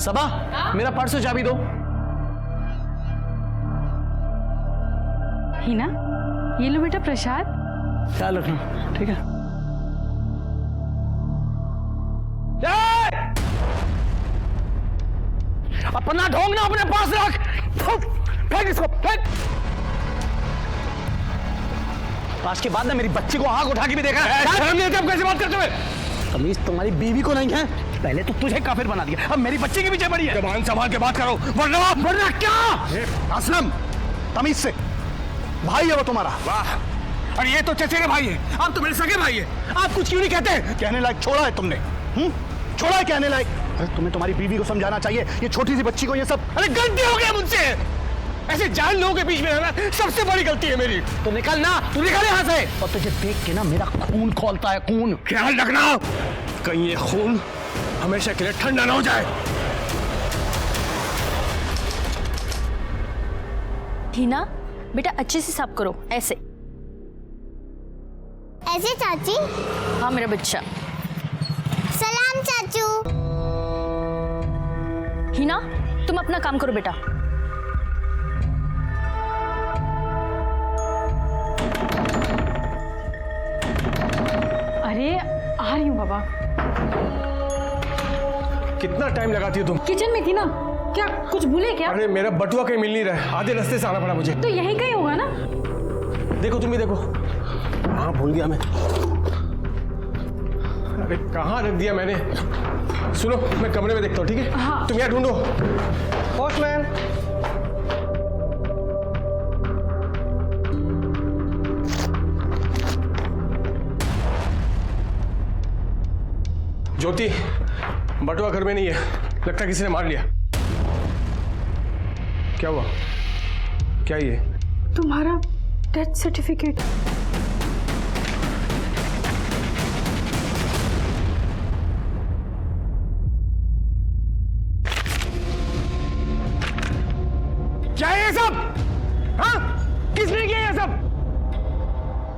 सबा मेरा पर्स और चाबी दो। हिना, ये लो बेटा प्रसाद। ख्याल रखना, ठीक है। अपना ढोंग ना अपने पास रख, फेंक इसको, फेंक। आज के बाद ना मेरी बच्ची को आग उठा के भी देखा। शर्म नहीं आती अब कैसे बात करते हुए? तमीज तुम्हारी बीवी को नहीं है? पहले तो तुझे काफिर बना दिया, अब मेरी बच्ची के पीछे पड़ी है। जबान संभाल के बात करो, वरना क्या? असलम, तमीज से, भाई है वो तुम्हारा। वाह, और ये तो चचेरे भाई है, आप तो मेरे सगे भाई है। आप कुछ क्यों नहीं कहते? कहने लायक छोड़ा है तुमने, छोड़ा है कहने लायक। अरे तुम्हें तुम्हारी बीवी को समझाना चाहिए, ये छोटी सी बच्ची को ये सब। अरे गलती हो गई मुझसे, ऐसे जान लोगों के बीच में रहना सबसे बड़ी गलती है मेरी। तो निकल ना, तू निकल यहाँ से। और तुझे देख के ना मेरा खून खौलता है, खून। ख्याल रखना कहीं ये खून हमेशा के लिए ठंडा ना हो जाए। हिना बेटा अच्छे से साफ करो, ऐसे ऐसे चाची। हाँ मेरा बच्चा। सलाम चाचू। हिना तुम अपना काम करो बेटा। अरे आ रही हूँ बाबा। कितना टाइम लगाती हो तुम? किचन में थी ना, क्या कुछ भूले क्या? अरे मेरा बटुआ कहीं मिल नहीं रहा है, आधे रास्ते से आना पड़ा मुझे। तो यहीं कहीं होगा ना। देखो तुम ही देखो। हाँ भूल गया मैं। अरे कहाँ रख दिया मैंने? सुनो मैं कमरे में देखता हूँ, ठीक है? हाँ। तुम यहाँ ढूंढो। पोस्टमैन। ज्योति, बटुआ घर में नहीं है, लगता किसी ने मार लिया। क्या हुआ? क्या ये? तुम्हारा डेथ सर्टिफिकेट। क्या है ये सब? हाँ? किसने किया ये सब?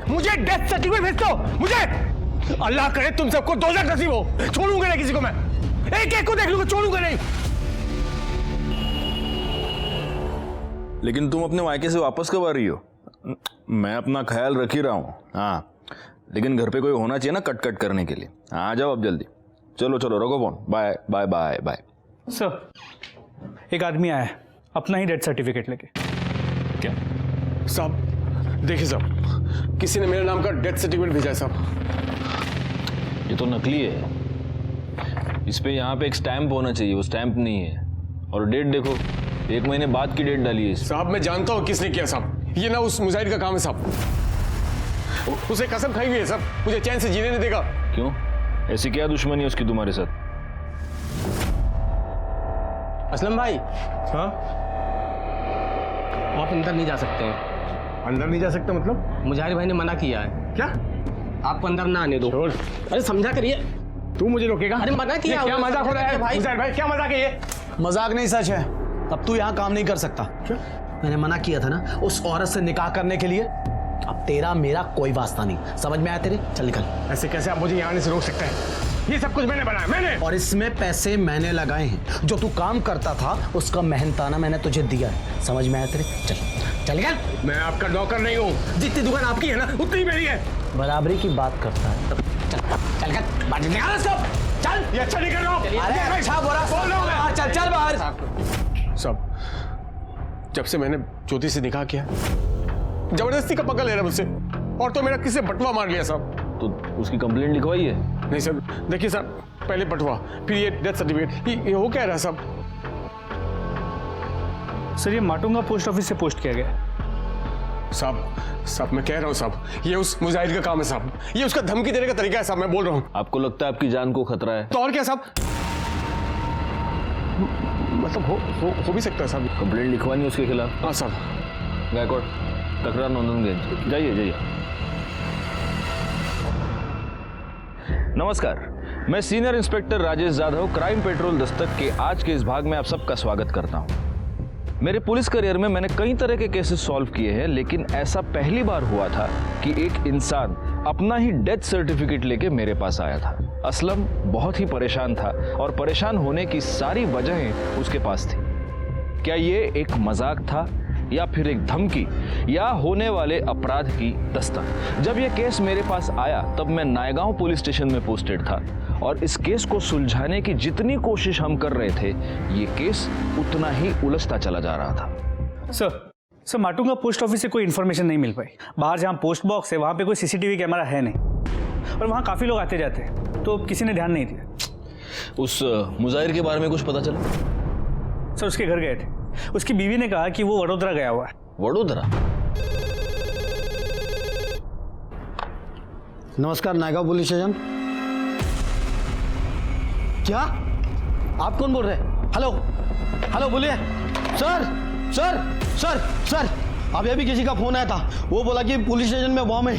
मुझे डेथ सर्टिफिकेट भेज दो, मुझे। अल्लाह करे तुम सबको दोज़ख नसीब हो। छोड़ूंगा नहीं किसी को मैं, एक एक को देख लूंगा, छोड़ूंगा नहीं। लेकिन तुम अपने मायके से वापस कब आ रही हो? मैं अपना ख्याल रख ही रहा हूँ। हाँ, लेकिन घर पे कोई होना चाहिए ना कट कट करने के लिए। आ जाओ अब जल्दी। चलो चलो, रखो phone. Bye bye bye bye. Sir, एक आदमी आया है अपना ही डेथ सर्टिफिकेट लेके। क्या साहब? देखिए साहब, किसी ने मेरे नाम का डेथ सर्टिफिकेट भेजा है साहब। ये तो नकली है। इस पे यहाँ पे एक स्टैंप होना चाहिए, वो स्टैंप नहीं है। और डेट देखो, 1 महीने बाद की डेट डाली है। साहब मैं जानता हूँ किसने किया साहब, ये ना उस मुजाहिद का काम है साहब। उसे कसम खाई हुई है साहब, मुझे चैन से जीने नहीं देगा। क्यों? ऐसी क्या दुश्मनी है उसकी तुम्हारे साथ? असलम भाई, हाँ? आप अंदर नहीं जा सकते हैं। अंदर नहीं जा सकता मतलब? मुजाहिर भाई ने मना किया है। क्या? आपको अंदर ना आने दो। छोड़। अरे समझा करिए। तू मुझे रोकेगा? अरे मना किया। क्या मजाक हो रहा है भाई? मुजाहिर भाई क्या मजाक है ये? मजाक नहीं, सच है। अब तू यहाँ काम नहीं कर सकता। क्या? मैंने मना किया था ना उस औरत से निकाह करने के लिए। अब तेरा मेरा कोई वास्ता नहीं, समझ में आया तेरे? चल निकल। ऐसे कैसे आप मुझे यहाँ आने से रोक सकते हैं? ये सब कुछ मैंने बनाया, मैंने। और इसमें पैसे मैंने लगाए हैं। जो तू काम करता था उसका मेहनताना मैंने तुझे दिया है, समझ में आया तेरे? चल चल निकल। मैं आपका नौकर नहीं हूँ, जितनी दुकान आपकी है ना उतनी मेरी है। बराबरी की बात करता है। चल चल निकल, बाहर निकाल इसको। चल। ये अच्छा नहीं कर रहा हूँ। अरे अच्छा बोल रहा है, चल चल बाहर। सब जब से मैंने ज्योति से निकाह किया, जबरदस्ती का पकड़ ले रहा मुझसे, और तो मेरा किसी बटवा मार लिया साहब। तो उसकी कंप्लेंट लिखवाई है? नहीं सर, देखिए साहब, पहले बटवा फिर ये डेथ सर्टिफिकेट, ये हो क्या रहा साहब? सर ये माटुंगा पोस्ट ऑफिस से पोस्ट किया गया। साहब मैं कह रहा हूँ साहब, ये उस मुजाहिद का काम है साहब, ये उसका धमकी देने का तरीका है साहब, मैं बोल रहा हूँ। आपको लगता है आपकी जान को खतरा है? तो और क्या साहब? मतलब हो भी सकता है साहब। कंप्लेंट लिखवानी उसके खिलाफ? हाँ साहब। गायकवाड़, तकरार नोंदूंगे। जाइए जाइए। नमस्कार, मैं senior inspector Rajesh Jadhav, crime petrol Dastak के आज के इस भाग में आप सबका स्वागत करता हूं। मेरे पुलिस करियर में मैंने कई तरह के केसेस सॉल्व किए हैं, लेकिन ऐसा पहली बार हुआ था कि एक इंसान अपना ही डेथ सर्टिफिकेट लेके मेरे पास आया था। असलम बहुत ही परेशान था और परेशान होने की सारी वजहें उसके पास थी। क्या ये एक मजाक था या फिर एक धमकी या होने वाले अपराध की दस्तक? जब यह केस मेरे पास आया तब मैं नायगांव पुलिस स्टेशन में पोस्टेड था और इस केस को सुलझाने की जितनी कोशिश हम कर रहे थे ये केस उतना ही उलझता चला जा रहा था। सर माटुंगा पोस्ट ऑफिस से कोई इन्फॉर्मेशन नहीं मिल पाई। बाहर जहाँ पोस्ट बॉक्स है वहाँ पे कोई सीसीटीवी कैमरा है नहीं और वहाँ काफ़ी लोग आते जाते हैं, तो किसी ने ध्यान नहीं दिया। उस मुजाहिर के बारे में कुछ पता चला? सर उसके घर गए थे, उसकी बीवी ने कहा कि वो वडोदरा गया हुआ है। वडोदरा? नमस्कार नायगांव पुलिस स्टेशन। क्या आप कौन बोल रहे हैं? हेलो हेलो बोलिए। सर सर सर सर अभी अभी किसी का फोन आया था, वो बोला कि पुलिस स्टेशन में बॉम्ब है।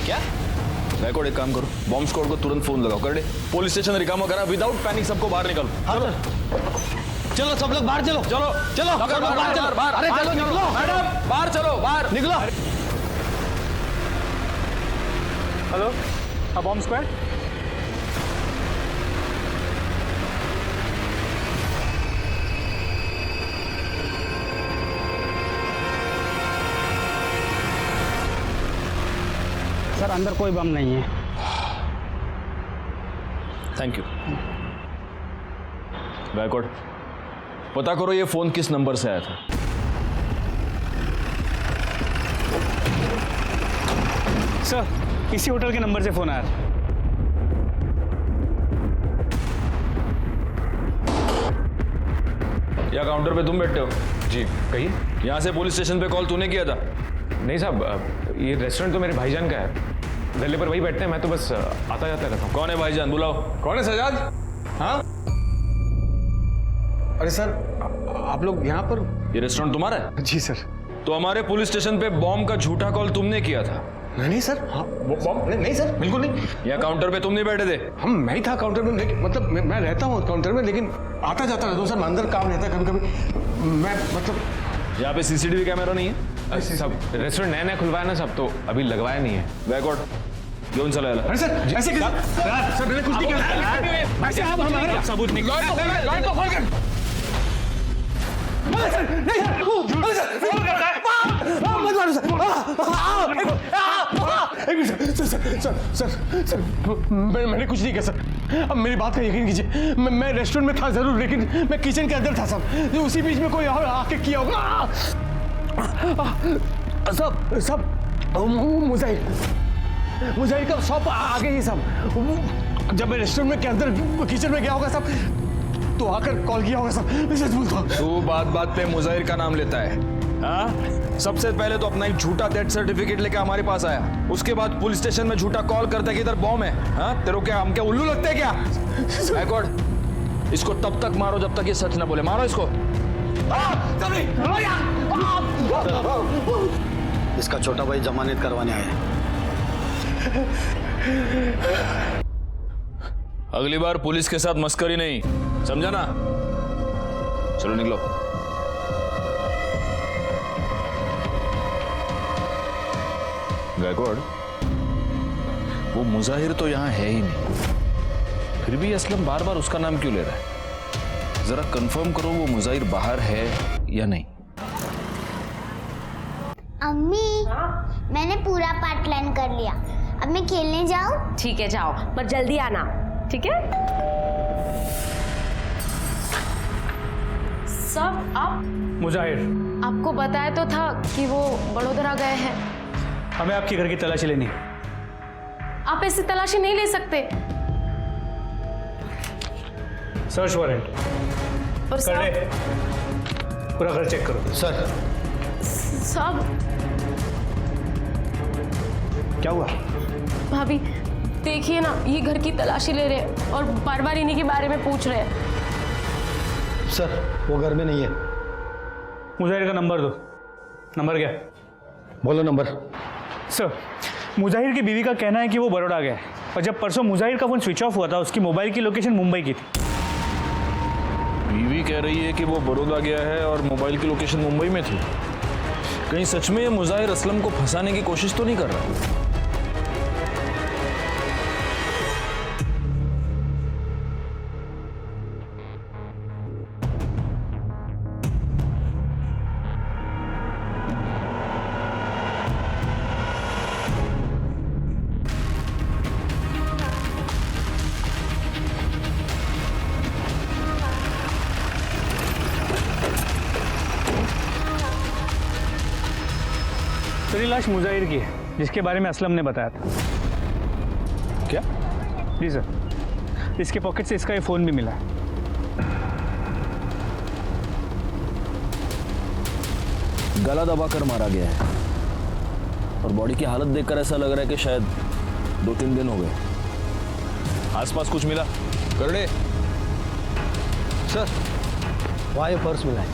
क्या? बैकवर्ड एक काम करो, बॉम्ब स्क्वाड को तुरंत फोन लगाओ, कर दे। पुलिस स्टेशन रिकामा करा, विदाउट पैनिक सबको बाहर निकालो। हाँ सर, चलो सब लोग बाहर चलो। चलो चलो सब लोग बाहर चलो। अरे चलो निकलो मैडम, बाहर चलो, बाहर निकलो। हेलो, हाँ बॉम्ब स्क्वाड। सर अंदर कोई बम नहीं है। Thank you. बैकवर्ड पता करो ये फोन किस नंबर से आया था। सर इसी होटल के नंबर से फोन आया था। या काउंटर पे तुम बैठते हो? जी कहिए। यहाँ से पुलिस स्टेशन पे कॉल तूने किया था? नहीं साहब, ये रेस्टोरेंट तो मेरे भाईजान का है, गले पर वही बैठते हैं, मैं तो बस आता जाता रहता हूँ। कौन है भाईजान, बुलाओ। कौन है सजाद? हाँ अरे सर आप लोग यहाँ पर? ये रेस्टोरेंट तुम्हारा है? जी सर। तो हमारे पुलिस स्टेशन पे बॉम्ब का झूठा कॉल तुमने किया था? नहीं सर, हाँ बॉम्ब नहीं सर, बिल्कुल नहीं। यहाँ काउंटर पे तुम नहीं बैठे थे? मैं ही था काउंटर में, लेकिन मतलब मैं रहता हूँ काउंटर में, लेकिन आता जाता रहता हूँ सर, अंदर काम रहता है कभी कभी। मैं मतलब यहाँ पे सीसीटीवी कैमरा नहीं है? सब रेस्टोरेंट नया खुलवाया ना सब, तो अभी लगवाया नहीं है। बैकवर्ड क्यों चला? अरे सर ऐसे कैसे? सर मैंने कुछ नहीं किया। ऐसे आप हमारे सबूत निकल। लाइट तो खोल कर। मैंने कुछ नहीं किया सर, अब मेरी बात का यकीन कीजिए। मैं रेस्टोरेंट में था जरूर, लेकिन मैं किचन के अंदर था सब, उसी बीच में कोई और आके किया होगा। सब मुजाहिर का शॉप आगे ही सब। जब मैं रेस्टोरेंट में के अंदर किचन में गया होगा सब, तो आकर कॉल किया होगा सब। मैं सच बोलता हूँ। तू बात बात पे मुजाहिर का नाम लेता है? हाँ, सबसे पहले तो अपना एक झूठा डेथ सर्टिफिकेट लेके हमारे पास आया, उसके बाद पुलिस स्टेशन में झूठा कॉल करता है कि इधर बॉम्ब है। हाँ, तेरे क्या हम क्या उल्लू लगते हैं क्या? बैकवर्ड इसको तब तक मारो जब तक ये सच ना बोले। मारो इसको। इसका छोटा भाई जमानत करवाने आया है। अगली बार पुलिस के साथ मस्करी नहीं, समझा ना? चलो निकलो। गायकवाड़, वो मुजाहिर तो यहाँ है ही नहीं, फिर भी असलम बार बार उसका नाम क्यों ले रहा है? जरा कंफर्म करो वो मुजाहिर बाहर है या नहीं। अम्मी मैंने पूरा पार्ट प्लान कर लिया, अब मैं खेलने जाऊँ? ठीक है जाओ, पर जल्दी आना, ठीक है? सब आप? मुजाहिर, आपको बताया तो था कि वो वडोदरा गए हैं। हमें आपके घर की तलाशी लेनी है। आप ऐसी तलाशी नहीं ले सकते। सर्च वारंट और कर सब ले, पूरा घर चेक करो। सर सब क्या हुआ? भाभी देखिए ना, ये घर की तलाशी ले रहे हैं और बार बार इन्हीं के बारे में पूछ रहे हैं। सर वो घर में नहीं है। मुजाहिर का नंबर दो। नंबर क्या? बोलो नंबर। सर मुजाहिर की बीवी का कहना है कि वो बड़ौदा गया है और जब परसों मुजाहिर का फोन स्विच ऑफ हुआ था उसकी मोबाइल की लोकेशन मुंबई की थी। बीवी कह रही है कि वो बड़ौदा गया है और मोबाइल की लोकेशन मुंबई में थी। कहीं सच में ये मुजाहिर असलम को फंसाने की कोशिश तो नहीं कर रहा? सर ये लाश मुजाहिर की है, जिसके बारे में असलम ने बताया था। क्या? जी सर, इसके पॉकेट से इसका ये फ़ोन भी मिला है। गला दबाकर मारा गया है और बॉडी की हालत देखकर ऐसा लग रहा है कि शायद 2-3 दिन हो गए। आसपास कुछ मिला? करड़े सर वहाँ ये पर्स मिला है।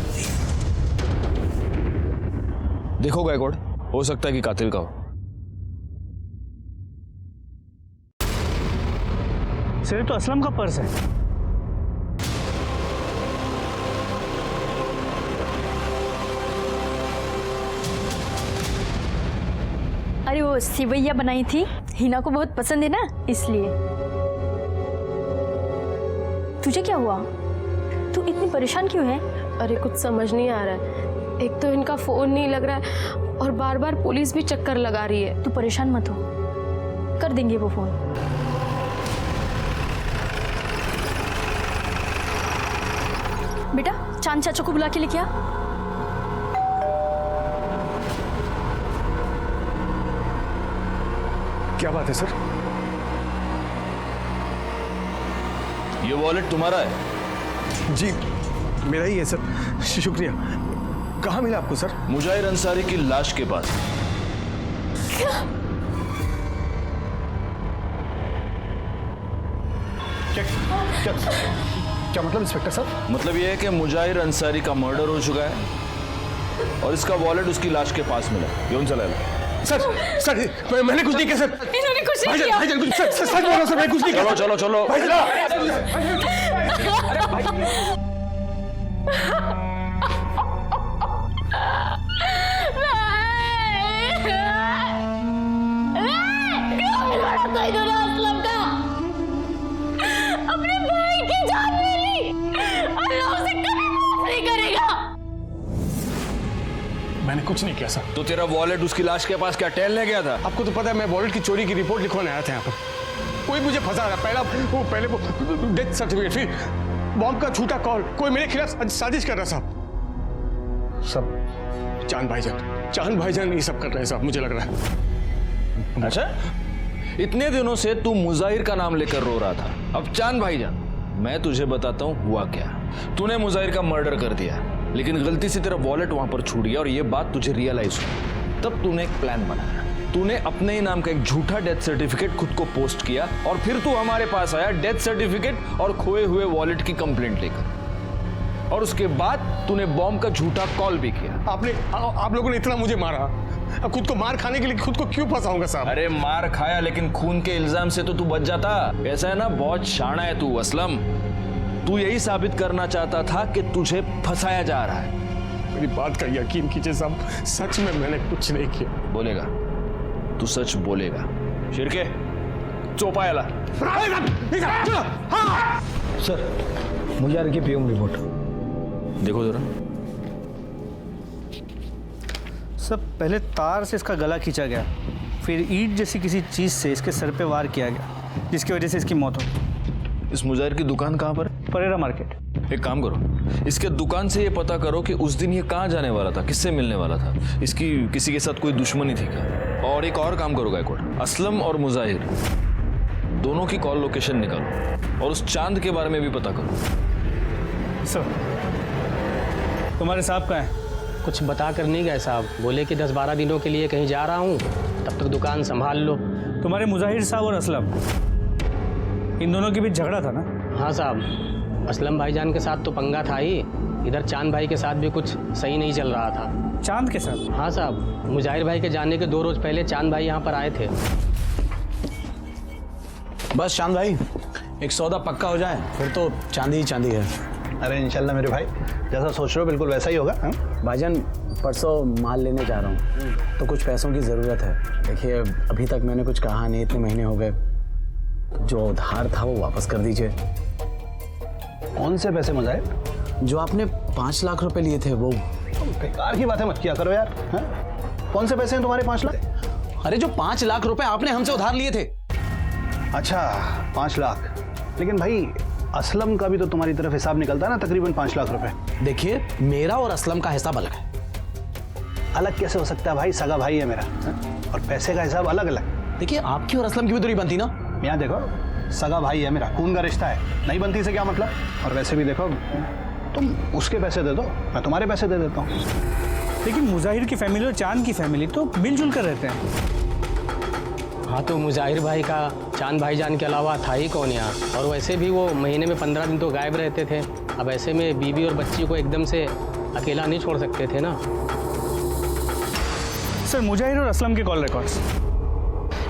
देखो गायकवाड़, हो सकता है कि कातिल का हो। सर ये तो असलम का पर्स है। अरे वो सिवैया बनाई थी, हिना को बहुत पसंद है ना, इसलिए। तुझे क्या हुआ? तू इतनी परेशान क्यों है? अरे कुछ समझ नहीं आ रहा है। एक तो इनका फोन नहीं लग रहा है और बार बार पुलिस भी चक्कर लगा रही है। तू परेशान मत हो, कर देंगे वो फोन। बेटा चांद चाचा को बुला के लेके आ। क्या बात है सर? ये वॉलेट तुम्हारा है? जी मेरा ही है सर, शुक्रिया। कहाँ मिला आपको सर? मुजाहिर अंसारी की लाश के पास। क्या मतलब इंस्पेक्टर साहब? मतलब ये है कि मुजाहिर अंसारी का मर्डर हो चुका है और इसका वॉलेट उसकी लाश के पास मिला। यूं चला सर सर मैंने कुछ नहीं किया सर। इन्होंने कुछ नहीं किया। भाईजान कुछ सच बोल रहा हूं सर, मैं कुछ नहीं किया। चलो चलो चलो। अपने भाई की जान ले ली, अल्लाह उसे कभी माफ नहीं करेगा। मैंने कुछ नहीं किया सर। तो तेरा वॉलेट उसकी लाश के पास क्या टहलने गया था? आपको तो पता है मैं वॉलेट की चोरी की रिपोर्ट लिखवाने आया था यहाँ पर। कोई मुझे फंसा रहा। पहले वो डेथ सर्टिफिकेट, फिर बॉम्ब का झूठा कॉल, कोई मेरे खिलाफ साजिश कर रहा साहब। सब चांद भाईजान ये सब कर रहे हैं साहब, मुझे लग रहा है। अच्छा, इतने दिनों से तू मुजाहिर का नाम लेकर रो रहा था, अब चांद भाईजान। मैं तुझे बताता हूँ हुआ क्या। तूने मुजाहिर का मर्डर कर दिया, लेकिन गलती से तेरा वॉलेट वहां पर छूट गया और ये बात तुझे रियलाइज हुई। तब तूने एक प्लान बनाया। तूने अपने ही नाम का एक झूठा डेथ सर्टिफिकेट खुद को पोस्ट किया और फिर तू हमारे पास आया डेथ सर्टिफिकेट और खोए हुए वॉलेट की कंप्लेंट लेकर। और उसके बाद तूने बॉम्ब का झूठा कॉल भी किया। आप लोगों ने इतना मुझे मारा, अब खुद को मार खाने के लिए खुद को क्यों फंसाऊंगा साहब? अरे मार खाया, लेकिन खून के इल्जाम से तो तू बच जाता। ऐसा है ना, बहुत शाना है तू असलम। तू यही साबित करना चाहता था कि तुझे फंसाया जा रहा है। मेरी बात का यकीन कीजिए साहब, सच में मैंने कुछ नहीं किया। बोलेगा, तू सच बोलेगा। शिरके चौपायाला। सर मुजाहिर की पीएम रिपोर्ट देखो जरा। सब पहले तार से इसका गला खींचा गया, फिर ईंट जैसी किसी चीज़ से इसके सर पे वार किया गया, जिसकी वजह से इसकी मौत हो गई। इस मुजाहिर की दुकान कहाँ पर? परेरा मार्केट। एक काम करो, इसके दुकान से ये पता करो कि उस दिन ये कहाँ जाने वाला था, किससे मिलने वाला था, इसकी किसी के साथ कोई दुश्मनी थी क्या। और एक और काम करो गायकवाड़, असलम और मुजाहिर दोनों की कॉल लोकेशन निकालो और उस चांद के बारे में भी पता करो। सर तुम्हारे साहब कहाँ हैं? कुछ बता कर नहीं गए साहब, बोले कि 10-12 दिनों के लिए कहीं जा रहा हूँ, तब तक दुकान संभाल लो। तुम्हारे मुजाहिर साहब और असलम, इन दोनों के बीच झगड़ा था ना? हाँ साहब, असलम भाईजान के साथ तो पंगा था ही, इधर चांद भाई के साथ भी कुछ सही नहीं चल रहा था। चांद के साथ? हाँ साहब, मुजाहिर भाई के जाने के 2 रोज पहले चांद भाई यहाँ पर आए थे। बस चांद भाई, एक सौदा पक्का हो जाए फिर तो चांदी ही चांदी है। अरे इंशाल्लाह मेरे भाई, जैसा सोच रहे हो बिल्कुल वैसा ही होगा। भाईजान परसों माल लेने जा रहा हूँ, तो कुछ पैसों की ज़रूरत है। देखिए अभी तक मैंने कुछ कहा नहीं, इतने महीने हो गए, जो उधार था वो वापस कर दीजिए। कौन से पैसे मुजाहिर? जो आपने 5 लाख रुपए लिए थे वो। बेकार की बातें मत किया करो यार। कौन से पैसे हैं तुम्हारे 5 लाख? अरे जो 5 लाख रुपए आपने हमसे उधार लिए थे। अच्छा 5 लाख, लेकिन भाई असलम का भी तो तुम्हारी तरफ हिसाब निकलता है ना, तकरीबन 5 लाख रुपए। देखिए मेरा और असलम का हिसाब अलग है। अलग कैसे हो सकता है भाई, सगा भाई है मेरा। और पैसे का हिसाब अलग अलग। देखिए आपकी और असलम की भी तो नहीं बनती ना। यहाँ देखो, सगा भाई है मेरा, खून का रिश्ता है, नहीं बनती से क्या मतलब। और वैसे भी देखो, तुम उसके पैसे दे दो, मैं तुम्हारे पैसे दे देता हूँ। लेकिन मुजाहिर की फैमिली और चांद की फैमिली तो मिलजुल कर रहते हैं। हाँ तो मुजाहिर भाई का चांद भाईजान के अलावा था ही कौन यहाँ। और वैसे भी वो महीने में 15 दिन तो गायब रहते थे। अब ऐसे में बीवी और बच्ची को एकदम से अकेला नहीं छोड़ सकते थे ना। सर मुजाहिर और असलम के कॉल रिकॉर्ड्स।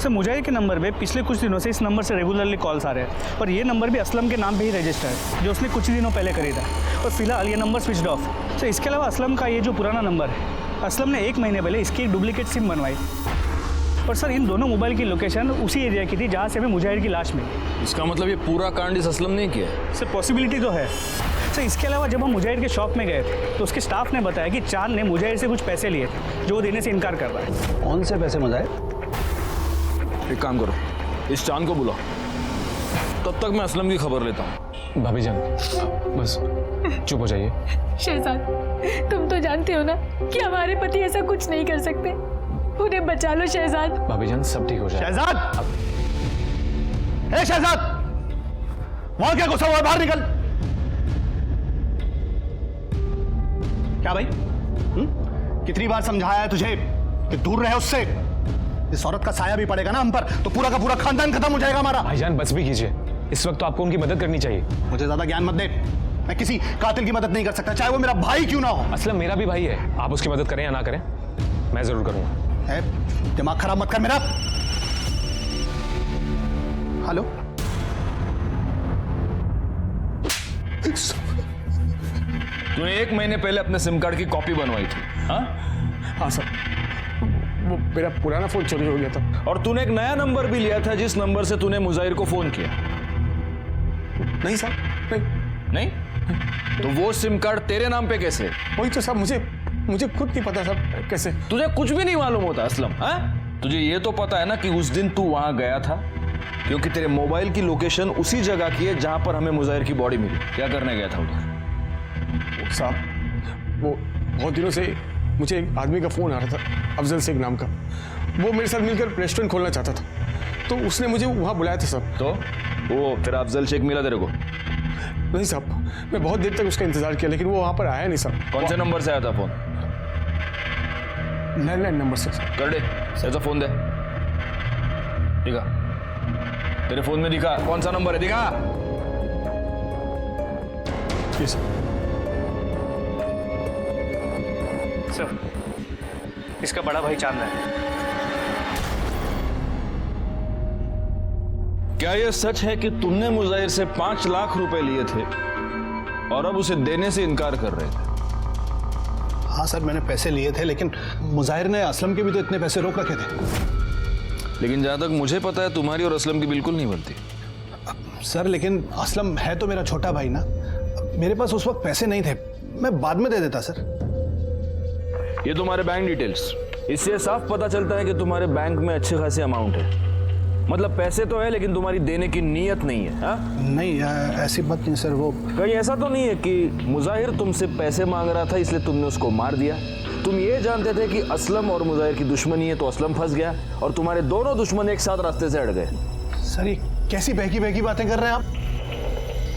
सर मुजाहिर के नंबर पे पिछले कुछ दिनों से इस नंबर से रेगुलरली कॉल्स आ रहे हैं और ये नंबर भी असलम के नाम पे ही रजिस्टर है, जो उसने कुछ ही दिनों पहले खरीदा। और फिलहाल ये नंबर स्विच्ड ऑफ। सर इसके अलावा असलम का ये जो पुराना नंबर है, असलम ने 1 महीने पहले इसकी एक डुप्लीकेट सिम बनवाई। और सर इन दोनों मोबाइल की लोकेशन उसी एरिया की थी जहाँ से हमें मुजाहिर की लाश मिली। इसका मतलब ये पूरा कांड इस असलम ने किया है? सर पॉसिबिलिटी तो है। सर इसके अलावा जब हम मुजाहिर के शॉप में गए थे तो उसके स्टाफ ने बताया कि चांद ने मुजाहिर से कुछ पैसे लिए थे जो वो देने से इनकार कर रहा है। कौन से पैसे मुजाहिर? एक काम करो, इस चांद को बुलाओ, तब तक मैं असलम की खबर लेता हूँ। भाभी जान बस चुप हो जाइए। शहजाद, तुम तो जानते हो ना कि हमारे पति ऐसा कुछ नहीं कर सकते। उन्हें बचा लो शहजाद। भाभी जान सब ठीक हो जाए। शहजाद, ए शहजाद, वहां क्या गुस्सा हुआ, बाहर निकल। क्या भाई, कितनी बार समझाया है तुझे कि दूर रहे उससे। इस औरत का साया भी पड़ेगा ना हम पर तो पूरा का पूरा खानदान खत्म हो जाएगा हमारा। भाईजान बस भी कीजिए, इस वक्त तो आपको उनकी मदद करनी चाहिए। मुझे ज्यादा ज्ञान मत दे, मैं किसी कातिल की मदद नहीं कर सकता, चाहे वो मेरा भाई क्यों ना हो। असलम मेरा भी भाई है, आप उसकी मदद करें या ना करें, मैं जरूर करूंगा। दिमाग खराब मत कर मेरा। हेलो, तूने 1 महीने पहले अपने सिम कार्ड की कॉपी बनवाई थी? हाँ सर, वो मेरा पुराना फोन चोरी हो गया था। और तूने एक नया नंबर भी लिया था जिस नंबर से तूने मुजाहिर को फोन किया? नहीं सर, नहीं? तो वो सिम कार्ड तेरे नाम पे कैसे? वही तो साहब, मुझे खुद नहीं पता साहब कैसे। तुझे कुछ भी नहीं मालूम होता असलम? तुझे ये तो पता है ना कि उस दिन तू वहां गया था क्योंकि तेरे मोबाइल की लोकेशन उसी जगह की है जहां पर हमें मुजाहिर की बॉडी मिली। क्या करने गया था उधर? साहब वो बहुत दिनों से मुझे एक आदमी का फोन आ रहा था, अफजल शेख नाम का। वो मेरे साथ मिलकर रेस्टोरेंट खोलना चाहता था, तो उसने मुझे वहां बुलाया था साहब। तो वो तेरा अफजल शेख मिला तेरे को? नहीं साहब, मैं बहुत देर तक उसका इंतजार किया लेकिन वो वहां पर आया नहीं साहब। कौन से नंबर से आया था फोन? लैंडलाइन नंबर से। कर दे, ऐसा फोन दे। दिखा, तेरे फोन में दिखा कौन सा नंबर है, दिखा। सर इसका बड़ा भाई चांद है। क्या यह सच है कि तुमने मुजाहिर से 5 लाख रुपए लिए थे और अब उसे देने से इनकार कर रहे थे? हाँ सर, मैंने पैसे लिए थे लेकिन मुजाहिर ने असलम के भी तो इतने पैसे रोक रखे थे। लेकिन जहां तक मुझे पता है तुम्हारी और असलम की बिल्कुल नहीं बनती। सर लेकिन असलम है तो मेरा छोटा भाई ना, मेरे पास उस वक्त पैसे नहीं थे, मैं बाद में दे देता सर। ये तुम्हारे बैंक डिटेल्स, इससे साफ पता चलता है कि तुम्हारे बैंक में अच्छे खासे अमाउंट है। मतलब पैसे तो है लेकिन तुम्हारी देने की नीयत नहीं है। हा? नहीं ऐसी बात नहीं सर। वो कहीं ऐसा तो नहीं है कि मुजाहिर तुमसे पैसे मांग रहा था इसलिए तुमने उसको मार दिया? तुम ये जानते थे कि असलम और मुजाहिर की दुश्मनी है तो असलम फंस गया और तुम्हारे दोनों दुश्मन एक साथ रास्ते से हट गए। सर ये कैसी बहकी बहकी बातें कर रहे हैं आप?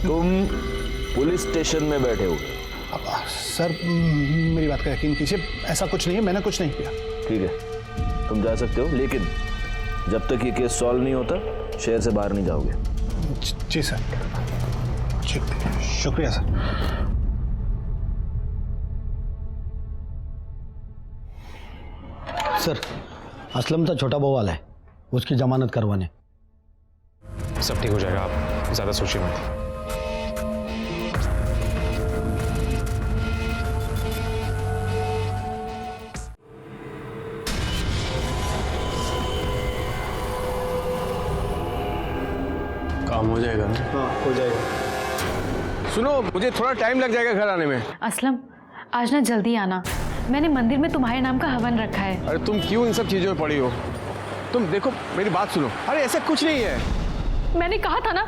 तुम पुलिस स्टेशन में बैठे हो। सर मेरी बात का यकीन कीजिए, ऐसा कुछ नहीं है, मैंने कुछ नहीं किया। ठीक है, तुम जा सकते हो लेकिन जब तक ये केस सॉल्व नहीं होता शहर से बाहर नहीं जाओगे। जी सर, शुक्रिया सर। सर असलम था छोटा बहू वाला है, उसकी जमानत करवाने। सब ठीक हो जाएगा, आप ज्यादा सोचिए मत। काम हो जाएगा ना? हाँ हो जाएगा। सुनो, मुझे थोड़ा टाइम लग जाएगा घर आने में। असलम आज ना जल्दी आना, मैंने मंदिर में तुम्हारे नाम का हवन रखा है। अरे तुम क्यों इन सब चीजों में पड़ी हो? तुम देखो मेरी बात सुनो। अरे ऐसा कुछ नहीं है। मैंने कहा था ना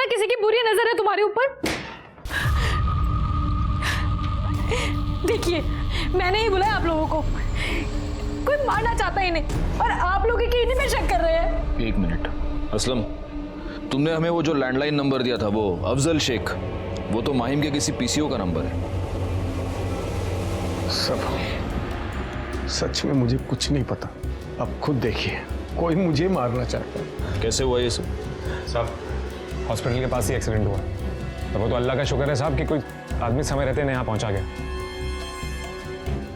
किसी की बुरी नजर है तुम्हारे ऊपर। देखिए मैंने ही बुलाया आप लोगों को। कोई मारना चाहता ही नहीं और आप लोग इन्हीं पे शक कर रहे हैं। एक मिनट असलम, तुमने हमें वो जो लैंडलाइन नंबर दिया था, वो अफजल शेख, वो तो माहिम के किसी पीसीओ का नंबर है। सब सच में मुझे कुछ नहीं पता। अब खुद देखिए, कोई मुझे मारना चाहता है। कैसे हुआ ये सब? साहब हॉस्पिटल के पास ही एक्सीडेंट हुआ। और वो तो अल्लाह का शुक्र है साहब कि कोई आदमी समय रहते यहाँ पहुंचा गया।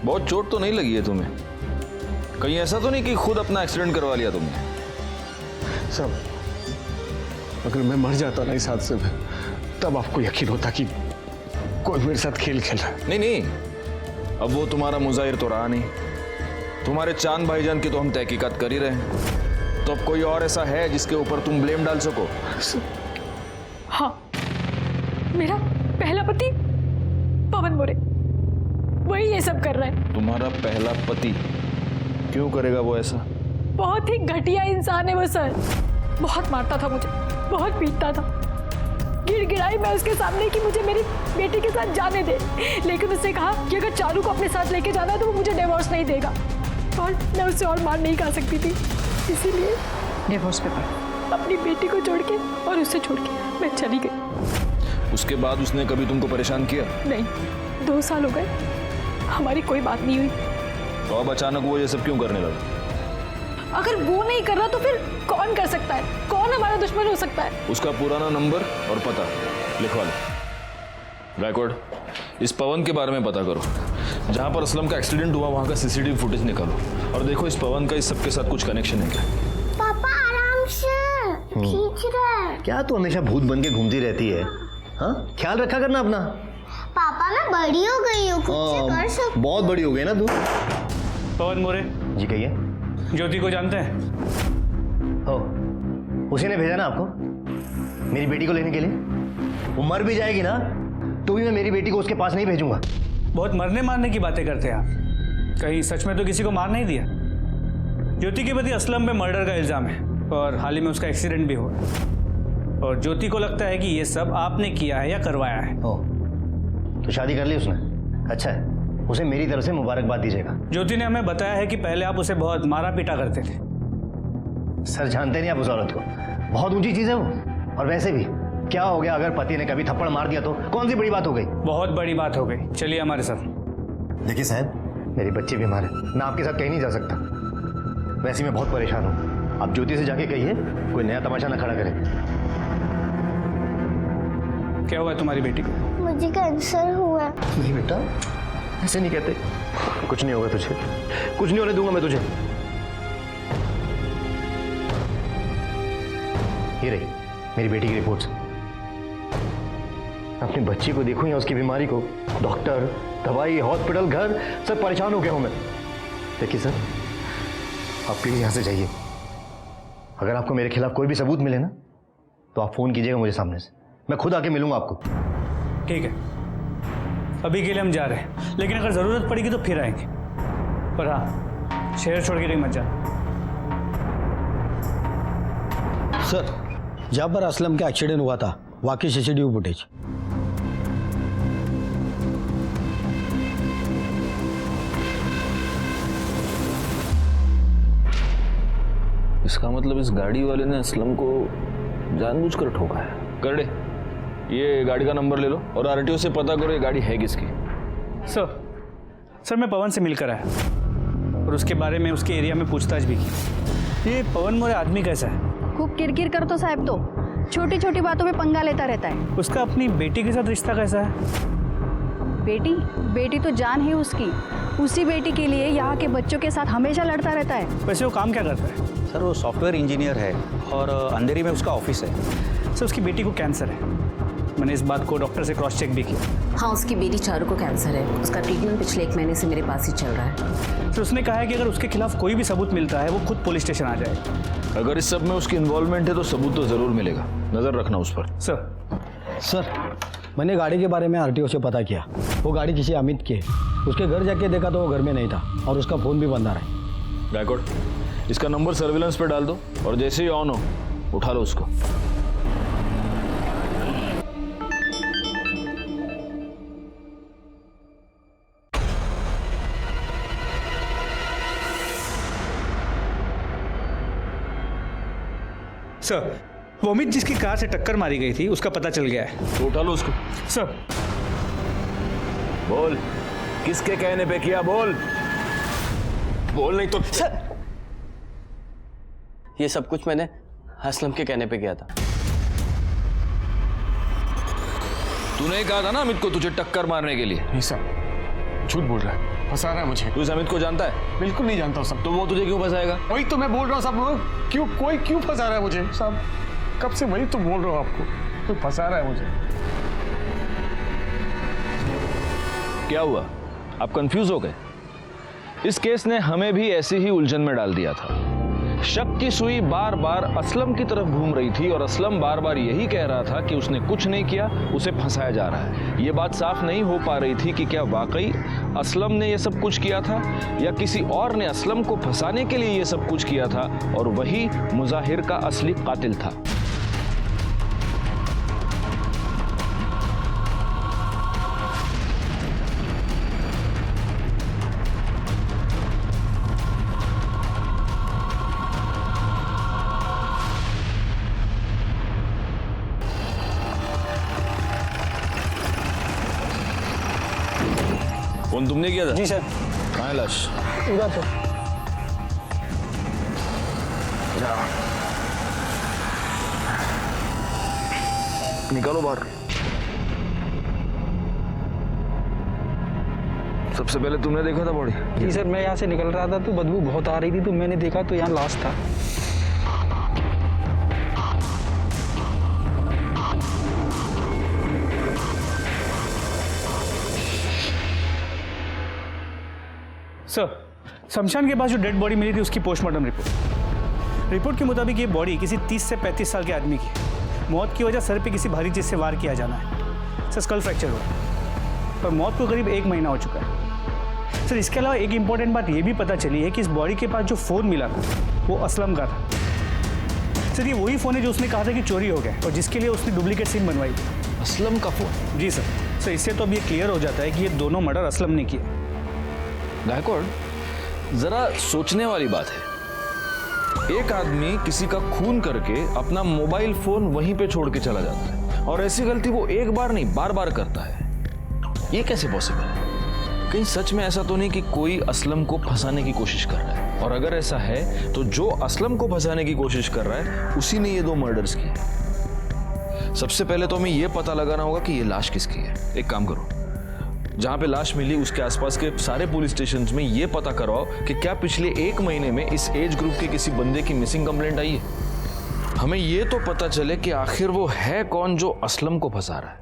बहुत चोट तो नहीं लगी है तुम्हें? कहीं ऐसा तो नहीं कि खुद अपना एक्सीडेंट करवा लिया तुमने? सब अगर मैं मर जाता ना इस हादसे में, तब आपको यकीन होता कि कोई मेरे साथ खेल खेल रहा है। नहीं नहीं, अब वो तुम्हारा मुजाहिर तो रहा नहीं। तुम्हारे चांद भाईजान की तो हम तहकीकात कर ही रहे हैं। तो अब कोई और ऐसा है जिसके ऊपर तुम ब्लेम डाल सको? हाँ, मेरा पहला पति पवन मोरे, वही ये सब कर रहा है। तुम्हारा पहला पति? क्यों करेगा वो ऐसा? बहुत ही घटिया इंसान है वो सर। बहुत मारता था मुझे, बहुत पीटता था। गिड़गिड़ाई मैं उसके सामने कि मुझे मेरी बेटी के साथ जाने दे, लेकिन उसने कहा कि अगर चारू को अपने साथ लेके जाना है तो वो मुझे डिवोर्स नहीं देगा, और मैं उससे और मार नहीं खा सकती थी। इसीलिए डिवोर्स पेपर अपनी बेटी को छोड़ के और उससे छोड़ के मैं चली गई। उसके बाद उसने कभी तुमको परेशान किया? नहीं, 2 साल हो गए, हमारी कोई बात नहीं हुई। तो अब अचानक वो ये सब क्यों करने लगा? अगर वो नहीं कर रहा तो फिर कौन कर सकता है? कौन हमारा दुश्मन हो सकता है? उसका पुराना नंबर और पता लिखवा लो। गायकवाड़, इस पवन के बारे में पता करो। जहां पर असलम का एक्सीडेंट हुआ वहां का सीसीटीवी फुटेज निकालो और देखो इस पवन का इस सब के साथ कुछ कनेक्शन है क्या। पापा आराम से, खींच रहा है। क्या तू हमेशा भूत बन के घूमती रहती है? हाँ, ख्याल रखा करना अपना। पापा मैं बड़ी हो गई हूँ, खुद से कर सकती। बहुत बड़ी हो गई ना तू। पवन मोरे जी कहिए। ज्योति को जानते हैं? हो, उसी ने भेजा ना आपको मेरी बेटी को लेने के लिए? वो मर भी जाएगी ना तो भी मैं मेरी बेटी को उसके पास नहीं भेजूंगा। बहुत मरने मारने की बातें करते हैं आप। कहीं सच में तो किसी को मार नहीं दिया? ज्योति के पति असलम पे मर्डर का इल्जाम है और हाल ही में उसका एक्सीडेंट भी हुआ, और ज्योति को लगता है कि ये सब आपने किया है या करवाया है। हो, तो शादी कर ली उसने? अच्छा है, उसे मेरी तरफ से मुबारकबाद दीजिएगा। ज्योति ने हमें बताया है कि पहले आप उसे बहुत मारा पीटा करते थे। सर जानते नहीं आप उस औरत को, बहुत ऊंची चीज है वो। और वैसे भी क्या हो गया अगर पति ने कभी थप्पड़ मार दिया तो कौन सी बड़ी बात हो गई? बहुत बड़ी बात हो गई। चलिए हमारे साथ। देखिए साहब, मेरी बच्ची बीमार है, मैं आपके साथ कहीं नहीं जा सकता। वैसे मैं बहुत परेशान हूँ। आप ज्योति से जाके कहिए कोई नया तमाशा ना खड़ा करे। क्या हुआ तुम्हारी बेटी को? मुझे कैंसर हुआ है। नहीं बेटा, ऐसे नहीं कहते। कुछ नहीं होगा तुझे, कुछ नहीं होने दूंगा मैं तुझे। ये रही मेरी बेटी की रिपोर्ट्स। अपनी बच्ची को देखूं या उसकी बीमारी को, डॉक्टर, दवाई, हॉस्पिटल, घर, सब परेशान हो गया हूं मैं। देखिए सर, आप प्लीज यहां से जाइए। अगर आपको मेरे खिलाफ कोई भी सबूत मिले ना तो आप फोन कीजिएगा मुझे सामने से, मैं खुद आके मिलूंगा आपको। ठीक है, अभी के लिए हम जा रहे हैं, लेकिन अगर जरूरत पड़ेगी तो फिर आएंगे। पर हाँ, शहर छोड़ के नहीं मत जाना। सर, जहाँ पर असलम का एक्सीडेंट हुआ था वाकई सीसीटीवी फुटेज। इसका मतलब इस गाड़ी वाले ने असलम को जानबूझकर ठोका है। कर दे, ये गाड़ी का नंबर ले लो और आरटीओ से पता करो ये गाड़ी है किसकी। सर मैं पवन से मिलकर आया और उसके बारे में उसके एरिया में पूछताछ भी की। ये पवन मोरे आदमी कैसा है? खूब किरकिर करतो साहब, तो छोटी छोटी बातों में पंगा लेता रहता है। उसका अपनी बेटी के साथ रिश्ता कैसा है? बेटी तो जान है उसकी। उसी बेटी के लिए यहाँ के बच्चों के साथ हमेशा लड़ता रहता है। वैसे वो काम क्या करता है? सर वो सॉफ्टवेयर इंजीनियर है और अंधेरी में उसका ऑफिस है। सर उसकी बेटी को कैंसर है, मैंने इस बात को डॉक्टर से क्रॉस चेक भी किया। हाँ, उसकी बेटी चारू को कैंसर है। उसका ट्रीटमेंट पिछले 1 महीने से मेरे पास ही चल रहा है। तो उसने कहा है कि अगर उसके खिलाफ कोई भी सबूत मिलता है वो खुद पुलिस स्टेशन आ जाएगा। अगर इस सब में उसकी इन्वॉल्वमेंट है तो सबूत तो जरूर मिलेगा, नजर रखना उस पर। सर मैंने गाड़ी के बारे में आरटीओ से पता किया। वो गाड़ी किसी अमित की है। उसके घर जाके देखा तो वो घर में नहीं था और उसका फ़ोन भी बंद आ रहा है। गायकवाड़, इसका नंबर सर्विलेंस पे डाल दो और जैसे ही ऑन हो उठा लो उसको। सर, वो अमित जिसकी कार से टक्कर मारी गई थी उसका पता चल गया है। तो उठा लो उसको। सर। बोल, किसके कहने पे किया? बोल बोल, नहीं तो सर, ये सब कुछ मैंने असलम के कहने पे किया था। तूने कहा था ना अमित को तुझे टक्कर मारने के लिए। नहीं सर, झूठ बोल रहा है, फंसा रहा है मुझे। तू इस अमित को जानता है? बिल्कुल नहीं जानता सब। तो वो तुझे क्यों फंसाएगा? वही तो मैं बोल रहा हूँ साहब, कोई क्यों फंसा रहा है मुझे साहब? कब से वही तो बोल रहा हूँ आपको, कोई फंसा रहा है मुझे। क्या हुआ, आप कंफ्यूज हो गए? इस केस ने हमें भी ऐसे ही उलझन में डाल दिया था। शक की सुई बार बार असलम की तरफ घूम रही थी और असलम बार बार यही कह रहा था कि उसने कुछ नहीं किया, उसे फंसाया जा रहा है। यह बात साफ नहीं हो पा रही थी कि क्या वाकई असलम ने यह सब कुछ किया था या किसी और ने असलम को फंसाने के लिए यह सब कुछ किया था और वही मुजाहिर का असली कातिल था। फोन तुमने किया था? जी सर। कहाँ है लाश? उधर सर। निकालो बाहर। सबसे पहले तुमने देखा था बॉडी? जी सर, मैं यहाँ से निकल रहा था तो बदबू बहुत आ रही थी तो मैंने देखा तो यहाँ लाश था। सर, शमशान के पास जो डेड बॉडी मिली थी उसकी पोस्टमार्टम रिपोर्ट के मुताबिक ये बॉडी किसी 30 से 35 साल के आदमी की। मौत की वजह सर पे किसी भारी चीज से वार किया जाना है। सर, स्कल फ्रैक्चर हुआ और मौत को करीब 1 महीना हो चुका है। सर, इसके अलावा एक इम्पॉर्टेंट बात ये भी पता चली है कि इस बॉडी के पास जो फ़ोन मिला था वो असलम का था। सर, ये वही फ़ोन है जो उसने कहा था कि चोरी हो गया और जिसके लिए उसने डुप्लीकेट सिम बनवाई थी। असलम का फ़ोन? जी सर। इससे तो अब ये क्लियर हो जाता है कि ये दोनों मर्डर असलम ने किए। गायकवाड़, जरा सोचने वाली बात है। एक आदमी किसी का खून करके अपना मोबाइल फोन वहीं पे छोड़ के चला जाता है और ऐसी गलती वो एक बार नहीं बार बार करता है। ये कैसे पॉसिबल है? कहीं सच में ऐसा तो नहीं कि कोई असलम को फंसाने की कोशिश कर रहा है? और अगर ऐसा है तो जो असलम को फंसाने की कोशिश कर रहा है उसी ने ये 2 मर्डर्स किए। सबसे पहले तो हमें यह पता लगाना होगा कि ये लाश किसकी है। एक काम करो, जहां पे लाश मिली उसके आसपास के सारे पुलिस स्टेशन में ये पता करवाओ कि क्या पिछले 1 महीने में इस एज ग्रुप के किसी बंदे की मिसिंग कंप्लेंट आई है। हमें ये तो पता चले कि आखिर वो है कौन जो असलम को फंसा रहा है।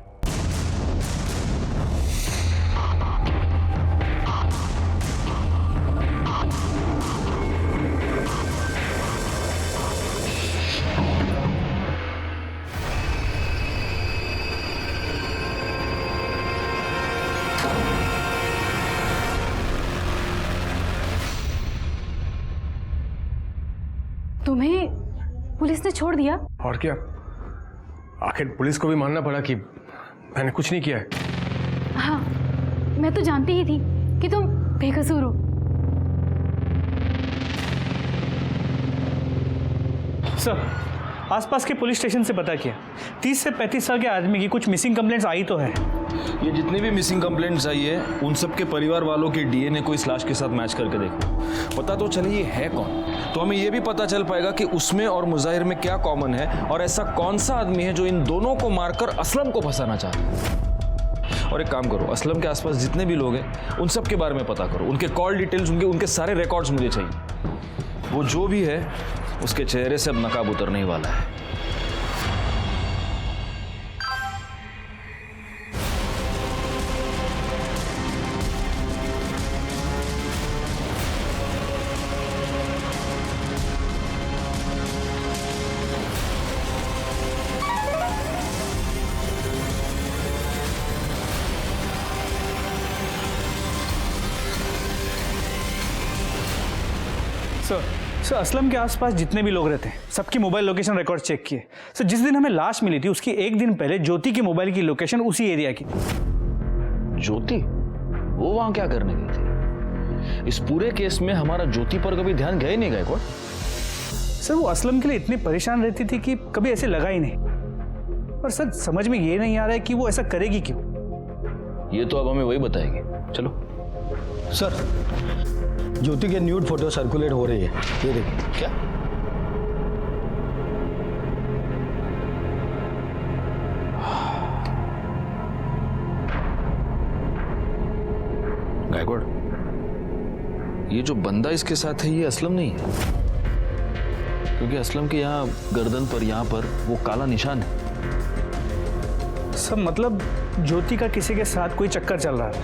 तुम्हें पुलिस ने छोड़ दिया? और क्या, आखिर पुलिस को भी मानना पड़ा कि मैंने कुछ नहीं किया है। हाँ, मैं तो जानती ही थी कि तुम बेकसूर हो। सर, आसपास के पुलिस स्टेशन से पता किया, 30 से 35 साल के आदमी की कुछ मिसिंग कंप्लेंट्स आई तो है। ये जितनी भी मिसिंग कंप्लेंट्स आई है उन सब के परिवार वालों के डीएनए को इस लाश के साथ मैच करके देखो, पता तो चले ये है कौन। तो हमें ये भी पता चल पाएगा कि उसमें और मुजाहिर में क्या कॉमन है और ऐसा कौन सा आदमी है जो इन दोनों को मारकर असलम को फंसाना चाहता है। और एक काम करो, असलम के आसपास जितने भी लोग हैं उन सब के बारे में पता करो, उनके कॉल डिटेल्स, उनके सारे रिकॉर्ड्स मुझे चाहिए। वो जो भी है उसके चेहरे से अब नकाब उतरने ही वाला है। सर, असलम के आसपास जितने भी लोग रहते हैं सबकी मोबाइल लोकेशन रिकॉर्ड चेक किए। सर, जिस दिन हमें लाश मिली थी उसकी 1 दिन पहले ज्योति की मोबाइल की लोकेशन उसी एरिया की थी। ज्योति? वो वहां क्या करने गई थी? इस पूरे केस में हमारा ज्योति पर कभी ध्यान गया ही नहीं। गायकवाड़, सर वो असलम के लिए इतनी परेशान रहती थी कि कभी ऐसे लगा ही नहीं। और सर समझ में ये नहीं आ रहा है कि वो ऐसा करेगी क्यों। ये तो अब हमें वही बताएगी। चलो। सर, ज्योति के न्यूड फोटो सर्कुलेट हो रही है, ये देखिए। क्या? गायकवाड़, ये जो बंदा इसके साथ है ये असलम नहीं है, क्योंकि असलम के यहाँ गर्दन पर, यहाँ पर वो काला निशान है। सब मतलब ज्योति का किसी के साथ कोई चक्कर चल रहा था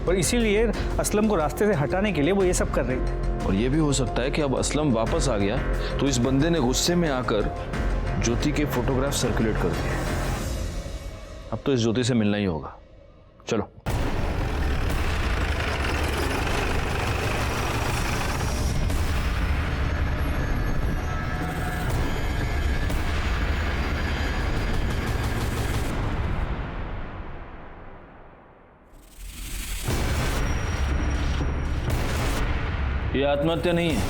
और इसीलिए असलम को रास्ते से हटाने के लिए वो ये सब कर रही थी। और ये भी हो सकता है कि अब असलम वापस आ गया तो इस बंदे ने गुस्से में आकर ज्योति के फोटोग्राफ सर्कुलेट कर दिए। अब तो इस ज्योति से मिलना ही होगा। चलो। ये आत्महत्या नहीं है,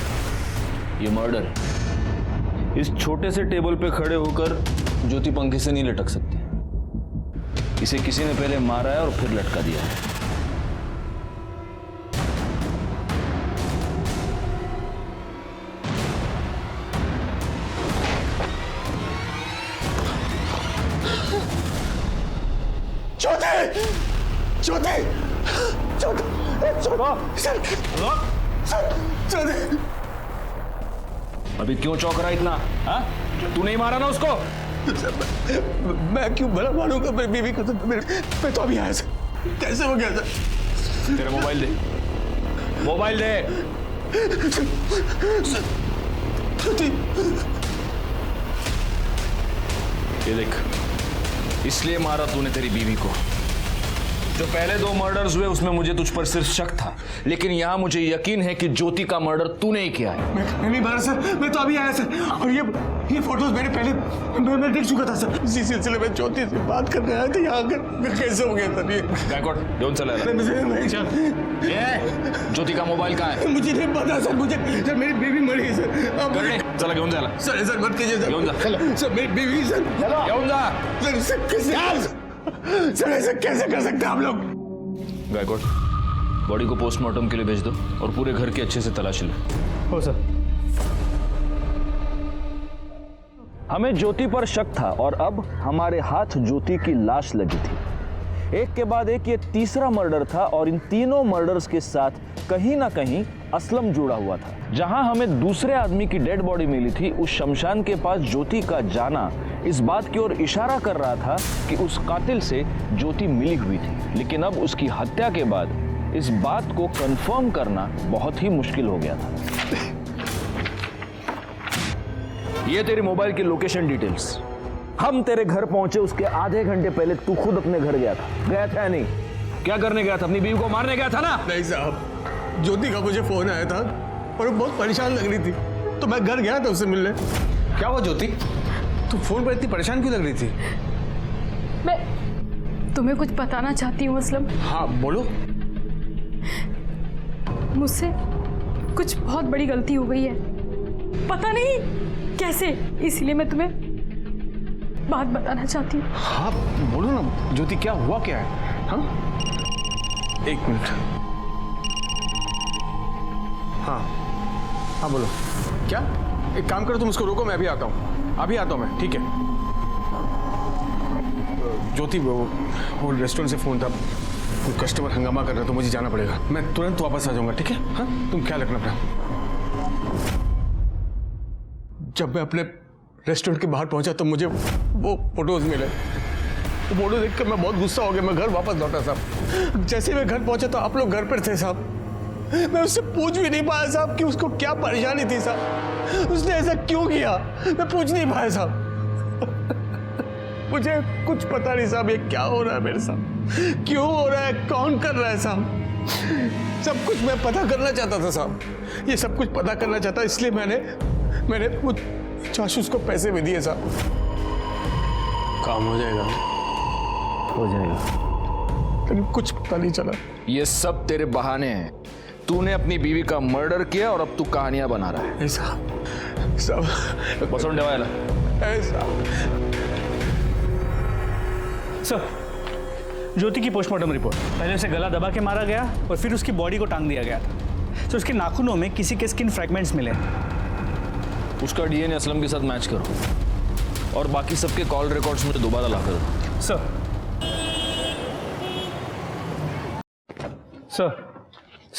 ये मर्डर है। इस छोटे से टेबल पे खड़े होकर ज्योति पंखे से नहीं लटक सकती। इसे किसी ने पहले मारा है और फिर लटका दिया है। ज्योति! ज्योति! ज्योति! सर! अभी क्यों चौंक रहा इतना? हाँ? तू नहीं मारा ना उसको? मैं क्यों भला मारूंगा मेरी बीवी को? मैं तो अभी आया सर। कैसे हो गया सर? तेरा मोबाइल दे, मोबाइल दे। ये देख, इसलिए मारा तूने तेरी बीवी को। जो पहले 2 मर्डर्स हुए उसमें मुझे तुझ पर सिर्फ शक था, लेकिन यहां मुझे यकीन है कि ज्योति का मर्डर तूने ही किया है। मैं नहीं मारा सर, मैं तो अभी आया सर। और ये फोटोज मैंने पहले मैं देख चुका था सर। इसी सिलसिले में ज्योति से बात करने आया था यहाँ आकर। कैसे हो गया सर ये? गायकवाड़, डोंट चला। ज्योति का मोबाइल कहाँ है? मुझे नहीं पता सर। मुझे सर मेरी बीवी मरी है सर। चला घेऊन जा। सर मत कीजिए सर। घेऊन जा। सर मेरी बीवी सर। घेऊन जा। सर ऐसा कैसे कर सकते हैं आप लोग? गायकवाड़, बॉडी को पोस्टमार्टम के लिए भेज दो और पूरे घर की अच्छे से तलाशी लो। हो सर। हमें ज्योति पर शक था और अब हमारे हाथ ज्योति की लाश लगी थी। एक के बाद एक ये तीसरा मर्डर था और इन तीनों मर्डर्स के साथ कहीं ना कहीं असलम जुड़ा हुआ था। जहां हमें दूसरे आदमी की डेड बॉडी मिली थी, उस शमशान के पास ज्योति का जाना इस बात की ओर इशारा कर रहा था कि उस कातिल से ज्योति मिली हुई थी। लेकिन अब उसकी हत्या के बाद इस बात को कंफर्म करना बहुत ही मुश्किल हो गया था। ये तेरे मोबाइल की लोकेशन डिटेल्स। हम तेरे घर पहुंचे उसके आधे घंटे पहले तू खुद अपने घर गया था या नहीं? क्या करने गया था? अपनी बीवी को मारने गया था ना? नहीं साहब, ज्योति का मुझे फोन आया था और वो बहुत परेशान लग रही थी, तो मैं घर गया था उससे मिलने। क्या हुआ ज्योति? तू फोन पर इतनी परेशान क्यों लग रही थी? मैं तुम्हें कुछ बताना चाहती हूँ असलम। हाँ बोलो। मुझसे कुछ बहुत बड़ी गलती हो गई है, पता नहीं कैसे, इसलिए मैं तुम्हें बात बताना चाहती हूँ। हाँ बोलो ना ज्योति, क्या हुआ क्या है? हाँ 1 मिनट। हाँ बोलो। क्या? एक काम करो, तुम उसको रोको, मैं अभी आता हूँ। अभी आता हूँ मैं, ठीक है? ज्योति, वो रेस्टोरेंट से फोन था, कोई कस्टमर हंगामा कर रहा है तो मुझे जाना पड़ेगा। मैं तुरंत वापस आ जाऊंगा, ठीक है? हाँ तुम ख्याल रखना अपना। जब मैं अपने रेस्टोरेंट के बाहर पहुंचा तो मुझे वो फोटोज मिले। वो फोटो देखकर मैं बहुत गुस्सा हो गया। मैं घर वापस लौटा साहब। जैसे मैं घर पहुंचा तो आप लोग घर पर थे साहब। मैं उससे पूछ भी नहीं पाया साहब कि उसको क्या परेशानी थी साहब, उसने ऐसा क्यों किया, मैं पूछ नहीं पाया साहब। मुझे कुछ पता नहीं साहब ये क्या हो रहा है मेरे साथ, क्यों हो रहा है, कौन कर रहा है साहब। सब कुछ मैं पता करना चाहता था साहब, ये सब कुछ पता करना चाहता, इसलिए मैंने वो जासूस को पैसे भी दिए साहब। काम हो जाएगा, हो जाएगा, लेकिन कुछ पता नहीं चला। ये सब तेरे बहाने हैं। तूने अपनी बीवी का मर्डर किया और अब तू कहानियां बना रहा है। सब बसों डेवायला सर, ज्योति की पोस्टमार्टम रिपोर्ट। पहले उसे गला दबा के मारा गया और फिर उसकी बॉडी को टांग दिया गया था। तो उसके नाखूनों में किसी के स्किन फ्रैगमेंट्स मिले। उसका डीएनए असलम के साथ मैच करो और बाकी सबके कॉल रिकॉर्ड्स मुझे दोबारा ला कर दो। सर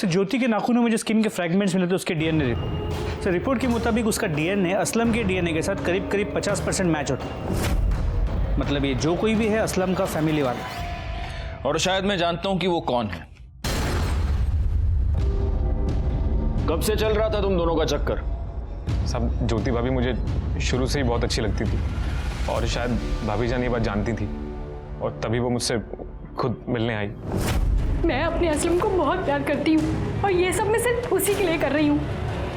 ज्योति के नाखूनों में जो स्किन के फ्रैगमेंट्स मिले थे उसके डीएनए रिपोर्ट। सर रिपोर्ट के मुताबिक उसका डीएनए असलम के डीएनए के साथ करीब करीब 50% मैच होता है। मतलब ये जो कोई भी है असलम का फैमिली वाला है। और शायद मैं जानता हूं कि वो कौन है। कब से चल रहा था तुम दोनों का चक्कर? सब ज्योति भाभी मुझे शुरू से ही बहुत अच्छी लगती थी और शायद भाभी जान ये बात जानती थी और तभी वो मुझसे खुद मिलने आई। मैं अपने असलम को बहुत प्यार करती हूँ और ये सब मैं सिर्फ उसी के लिए कर रही हूँ।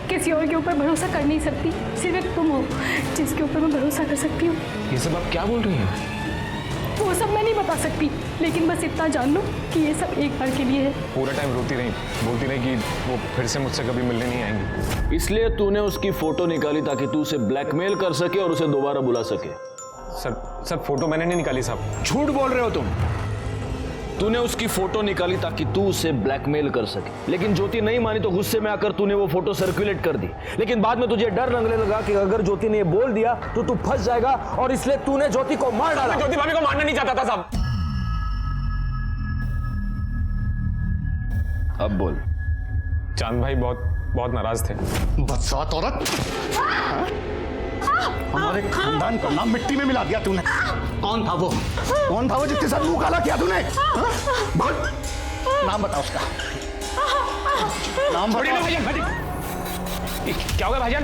किसी और के ऊपर भरोसा कर नहीं सकती, सिर्फ एक तुम हो जिसके ऊपर मैं भरोसा कर सकती हूँ। ये सब आप क्या बोल रही हैं? वो सब मैं नहीं बता सकती, लेकिन बस इतना जान लो कि ये सब एक बार के लिए है। पूरा टाइम रोती रही, बोलती रही कि वो फिर से मुझसे कभी मिलने नहीं आएंगी। इसलिए तूने उसकी फोटो निकाली ताकि तू उसे ब्लैकमेल कर सके और उसे दोबारा बुला सके। सर फोटो मैंने नहीं निकाली साहब। झूठ बोल रहे हो तुम। तूने उसकी फोटो निकाली ताकि तू उसे ब्लैकमेल कर सके, लेकिन ज्योति नहीं मानी तो गुस्से में आकर तूने वो फोटो सर्कुलेट कर दी। लेकिन बाद में तुझे डर लगने लगा कि अगर ज्योति ने ये बोल दिया तो तू फंस जाएगा और इसलिए तूने ज्योति को मार डाला। ज्योति भाभी को मारना नहीं चाहता था साहब। अब बोल। चांद भाई बहुत नाराज थे। बदसात औरत, हमारे खानदान का नाम मिट्टी में मिला दिया तूने। कौन था वो? कौन था वो जिसके साथ मुंह काला किया तूने? बोल, नाम बता उसका। नाम बता। भाईजान, क्या हो गया भाईजान?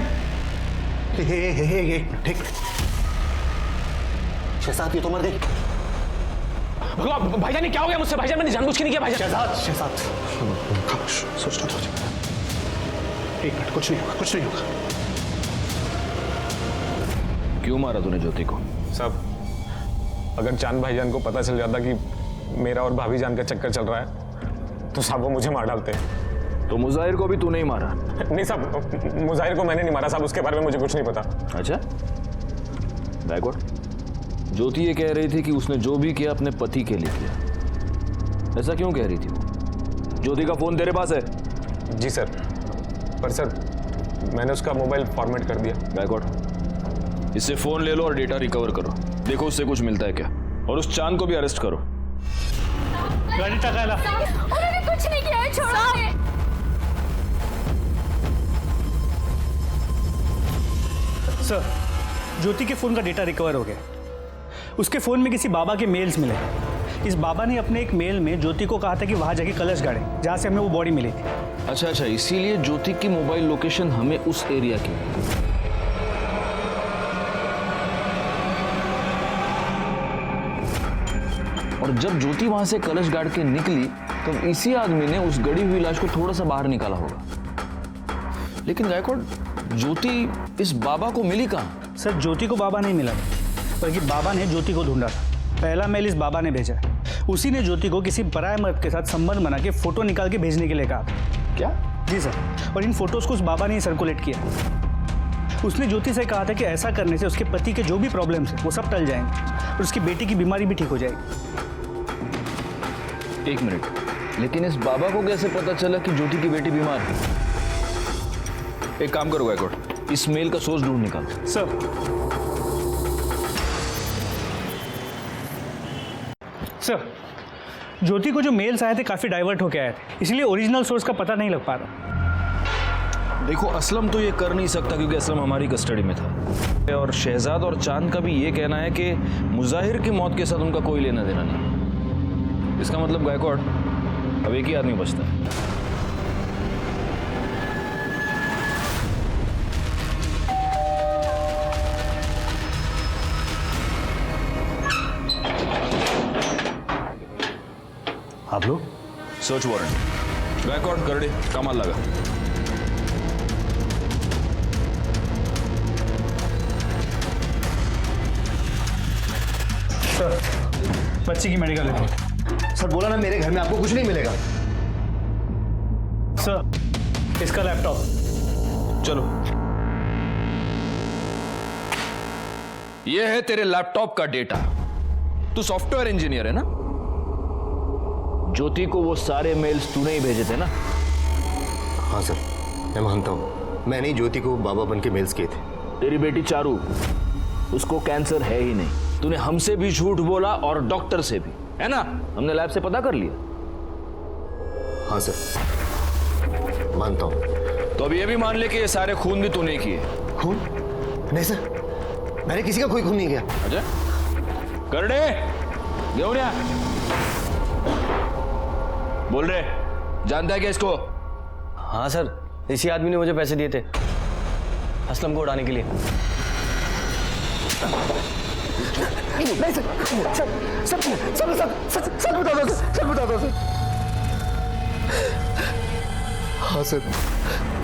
ठीक। शहजाद, ये तो मर गई। भाईजान ये क्या हो गया मुझसे? भाईजान मैंने जानबूझ के नहीं किया भाईजान। शहजाद खामोश, सोचना तो। एक मिनट, कुछ नहीं होगा। क्यों मारा तूने ज्योति को? साहब अगर चांद भाईजान को पता चल जाता कि मेरा और भाभी जान का चक्कर चल रहा है तो साहब वो मुझे मार डालते। तो मुजाहिर को भी तूने ही मारा? नहीं साहब, मुजाहिर को मैंने नहीं मारा साहब, उसके बारे में मुझे कुछ नहीं पता। अच्छा, बैकवर्ड। ज्योति ये कह रही थी कि उसने जो भी किया अपने पति के लिए किया। ऐसा क्यों कह रही थी वो? ज्योति का फोन तेरे पास है? जी सर, पर सर मैंने उसका मोबाइल फॉर्मेट कर दिया। बैकवर्ड, इससे फोन ले लो और डेटा रिकवर करो। देखो उससे कुछ मिलता है क्या, और उस चांद को भी अरेस्ट करो। गाड़ी टकाला। उन्होंने कुछ नहीं किया है, छोड़ो। सर ज्योति के फोन का डेटा रिकवर हो गया। उसके फोन में किसी बाबा के मेल्स मिले। इस बाबा ने अपने एक मेल में ज्योति को कहा था कि वहां जाके कलश गाड़े जहां से हमें वो बॉडी मिली थी। अच्छा, इसीलिए ज्योति की मोबाइल लोकेशन हमें उस एरिया की। और जब ज्योति वहां से कलश गाड़ के निकली तो इसी आदमी ने उस गड़ी हुई लाश को थोड़ा सा बाहर निकाला होगा। लेकिन गायकवाड़, ज्योति इस बाबा को मिली कहां? सर ज्योति को बाबा नहीं मिला, बल्कि बाबा ने ज्योति को ढूंढा था। पहला मेल इस बाबा ने भेजा। उसी ने ज्योति को किसी पराये मर्द के साथ संबंध बना के फोटो निकाल के भेजने के लिए कहा था। क्या? जी सर, और इन फोटोज को उस बाबा ने ही सर्कुलेट किया। उसने ज्योति से कहा था कि ऐसा करने से उसके पति के जो भी प्रॉब्लम्स हैं वो सब टल जाएंगे और उसकी बेटी की बीमारी भी ठीक हो जाएगी। एक मिनट, लेकिन इस बाबा को कैसे पता चला कि ज्योति की बेटी बीमार है? एक काम करो गायकवाड़, इस मेल का सोर्स ढूंढ निकालो। सर ज्योति को जो मेल्स आए थे काफी डाइवर्ट होके आए थे, इसलिए ओरिजिनल सोर्स का पता नहीं लग पा रहा। देखो, असलम तो ये कर नहीं सकता क्योंकि असलम हमारी कस्टडी में था, और शहजाद और चांद का भी ये कहना है कि मुजाहिर की मौत के साथ उनका कोई लेना देना नहीं। इसका मतलब गायकवाड़ अब एक ही आदमी बचता है। आप लोग? Search warrant. गायकवाड़, करड़े, कमाल लगा। सर बच्ची की मेडिकल रिपोर्ट। सर बोला ना मेरे घर में आपको कुछ नहीं मिलेगा। सर, इसका लैपटॉप। चलो, यह है तेरे लैपटॉप का डेटा। तू सॉफ्टवेयर इंजीनियर है ना? ज्योति को वो सारे मेल्स तूने ही भेजे थे ना? हाँ सर, मैं मानता हूँ, मैंने ही ज्योति को बाबा बन के मेल्स किए थे। तेरी बेटी चारू, उसको कैंसर है ही नहीं। तूने हमसे भी झूठ बोला और डॉक्टर से भी, है ना? हमने लैब से पता कर लिया। हाँ सर, मानता हूँ। तो अब ये भी मान ले कि ये सारे खून भी तूने किए। खून? नहीं सर, मैंने किसी का कोई खून नहीं किया। अच्छा, कर दे, गेवरिया बोल रहे, जानता है क्या इसको? हाँ सर, इसी आदमी ने मुझे पैसे दिए थे असलम को उड़ाने के लिए। नहीं सर, सर बता दो सर। हाँ सर,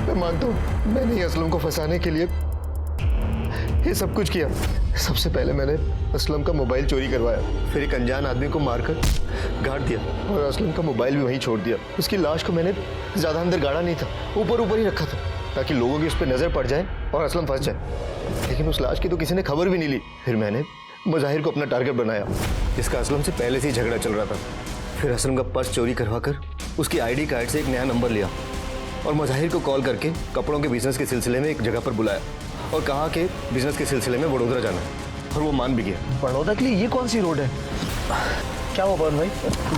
मैं मानता हूँ, मैंने ही असलम को फंसाने के लिए ये सब कुछ किया। सबसे पहले मैंने असलम का मोबाइल चोरी करवाया, फिर एक अनजान आदमी को मारकर गाड़ दिया और असलम का मोबाइल भी वहीं छोड़ दिया। उसकी लाश को मैंने ज़्यादा अंदर गाड़ा नहीं था, ऊपर ही रखा था ताकि लोगों की उस पर नज़र पड़ जाए और असलम फंस जाए। लेकिन उस लाश की तो किसी ने खबर भी नहीं ली। फिर मैंने मुजाहिर को अपना टारगेट बनाया, जिसका असलम से पहले से ही झगड़ा चल रहा था। फिर असलम का पर्स चोरी करवा कर उसकी ID कार्ड से एक नया नंबर लिया और मुजाहिर को कॉल करके कपड़ों के बिजनेस के सिलसिले में एक जगह पर बुलाया और कहा कि बिजनेस के सिलसिले में वडोदरा जाना है, और वो मान भी गया। बड़ौदा के लिए ये कौन सी रोड है? क्या हुआ पवन भाई?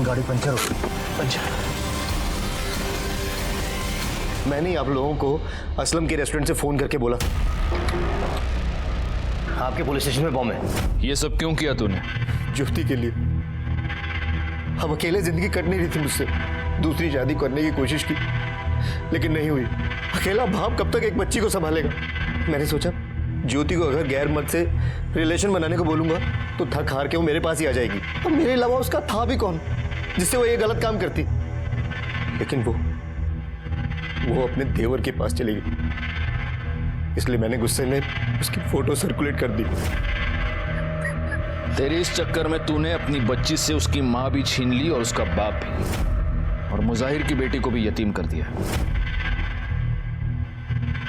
गाड़ी पंचर हो गई। पंचर? मैंने ही आप लोगों को असलम के रेस्टोरेंट से फोन करके बोला आपके पुलिस स्टेशन में बॉम्ब है। ये सब क्यों किया तूने? ज्योति के लिए। हम अकेले जिंदगी कट नहीं रही थी मुझसे। दूसरी शादी करने की कोशिश की लेकिन नहीं हुई। अकेला बाप कब तक एक बच्ची को संभालेगा? मैंने सोचा ज्योति को अगर गैर मर्द से रिलेशन बनाने को बोलूंगा तो थक हार के वो मेरे पास ही आ जाएगी। अब मेरे अलावा उसका था भी कौन जिससे वो ये गलत काम करती? लेकिन वो अपने देवर के पास चली गई, इसलिए मैंने गुस्से में उसकी फोटो सर्कुलेट कर दी। तेरे इस चक्कर में तूने अपनी बच्ची से उसकी मां भी छीन ली और उसका बाप भी, और मुजाहिर की बेटी को भी यतीम कर दिया।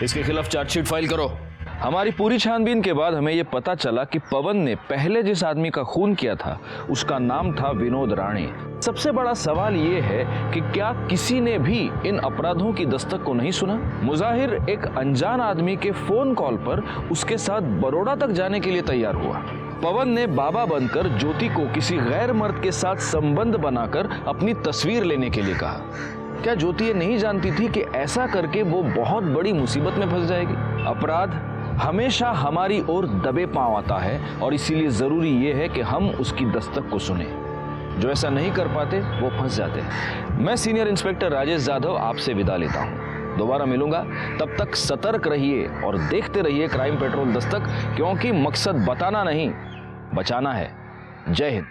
इसके खिलाफ चार्जशीट फाइल करो। हमारी पूरी छानबीन के बाद हमें यह पता चला कि पवन ने पहले जिस आदमी का खून किया था उसका नाम था विनोद राणे। सबसे बड़ा सवाल यह है कि क्या किसी ने भी इन अपराधों की दस्तक को नहीं सुना? मुजाहिर एक अनजान आदमी के फोन कॉल पर उसके साथ बड़ौदा तक जाने के लिए तैयार हुआ। पवन ने बाबा बनकर ज्योति को किसी गैर मर्द के साथ संबंध बनाकर अपनी तस्वीर लेने के लिए कहा। क्या ज्योति ये नहीं जानती थी कि ऐसा करके वो बहुत बड़ी मुसीबत में फंस जाएगी? अपराध हमेशा हमारी ओर दबे पांव आता है और इसीलिए जरूरी यह है कि हम उसकी दस्तक को सुने। जो ऐसा नहीं कर पाते वो फंस जाते हैं। मैं सीनियर इंस्पेक्टर राजेश यादव आपसे विदा लेता हूं। दोबारा मिलूंगा, तब तक सतर्क रहिए और देखते रहिए क्राइम पेट्रोल दस्तक, क्योंकि मकसद बताना नहीं बचाना है। जय हिंद।